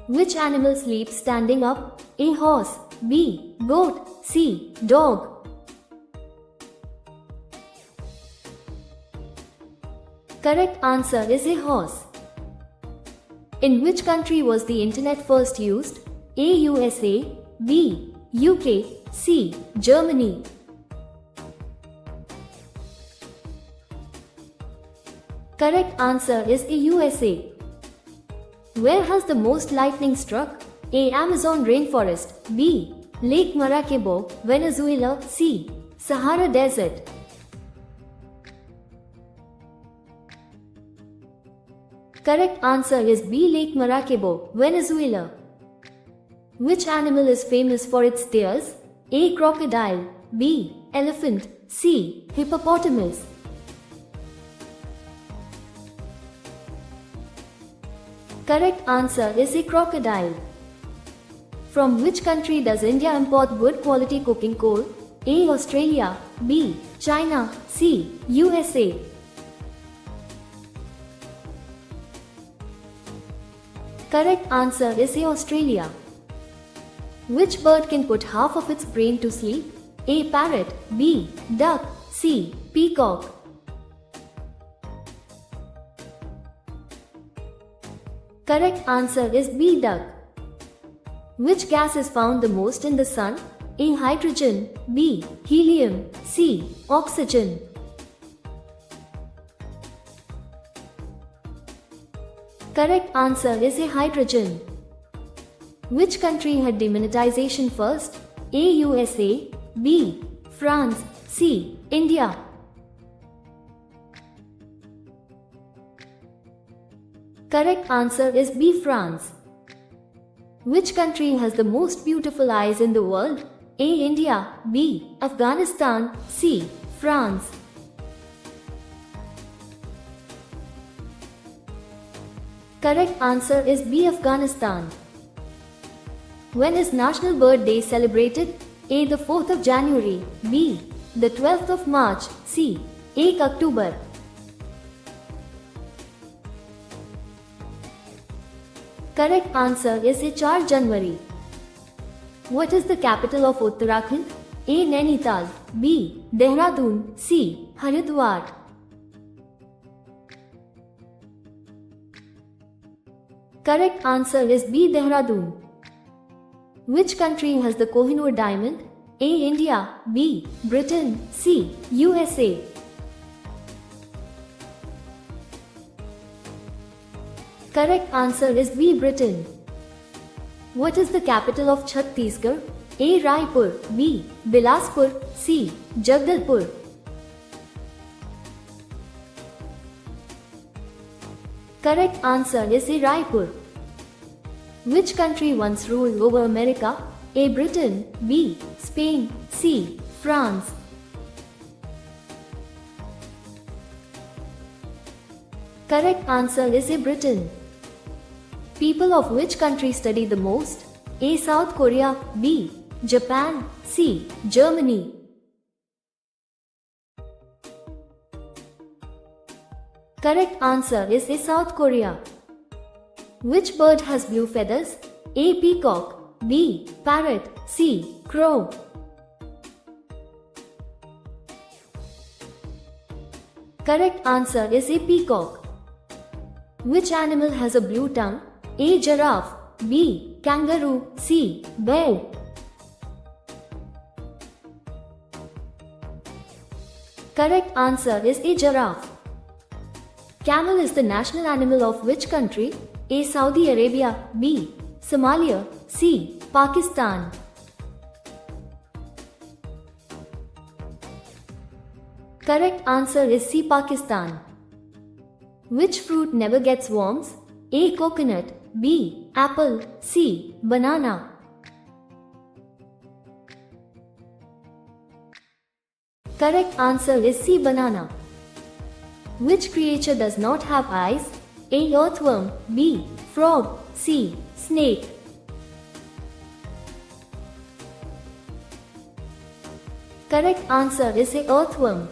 Which animal sleeps standing up? A. Horse. B. Goat. C. Dog. Correct answer is a horse. In which country was the internet first used? A. USA. B. UK. C. Germany. Correct answer is A. USA. Where has the most lightning struck? A. Amazon rainforest. B. Lake Maracaibo, Venezuela. C. Sahara Desert. Correct answer is B. Lake Maracaibo, Venezuela. Which animal is famous for its tears? A. Crocodile. B. Elephant. C. Hippopotamus. Correct answer is A. Crocodile. From which country does India import good quality cooking coal? A. Australia. B. China. C. USA. Correct answer is A. Australia. Which bird can put half of its brain to sleep? A. Parrot. B. Duck. C. Peacock. Correct answer is B. Duck. Which gas is found the most in the sun? A. Hydrogen. B. Helium. C. Oxygen. Correct answer is A. Hydrogen. Which country had demonetization first? A. USA. B. France. C. India. Correct answer is B. France. Which country has the most beautiful eyes in the world? A. India. B. Afghanistan. C. France. Correct answer is B. Afghanistan. When is National Bird Day celebrated? A. The 4th of January. B. The 12th of March. C. 1 October. Correct answer is A. 4 January. What is the capital of Uttarakhand? A. Nainital. B. Dehradun. C. Haridwar. Correct answer is B. Dehradun. Which country has the Kohinoor diamond? A. India. B. Britain. C. USA. Correct answer is B. Britain. What is the capital of Chhattisgarh? A. Raipur. B. Bilaspur. C. Jagdalpur. Correct answer is A. Raipur. Which country once ruled over America? A. Britain. B. Spain. C. France. Correct answer is A. Britain. People of which country study the most? A. South Korea. B. Japan. C. Germany. Correct answer is A. South Korea. Which bird has blue feathers? A. Peacock. B. Parrot. C. Crow. Correct answer is A. Peacock. Which animal has a blue tongue? A. Giraffe. B. Kangaroo. C. Bear. Correct answer is A. Giraffe. Camel is the national animal of which country? A. Saudi Arabia. B. Somalia. C. Pakistan. Correct answer is C. Pakistan. Which fruit never gets worms? A. Coconut. B. Apple. C. Banana. Correct answer is C. Banana. Which creature does not have eyes? A. Earthworm. B. Frog. C. Snake. Correct answer is A. Earthworm.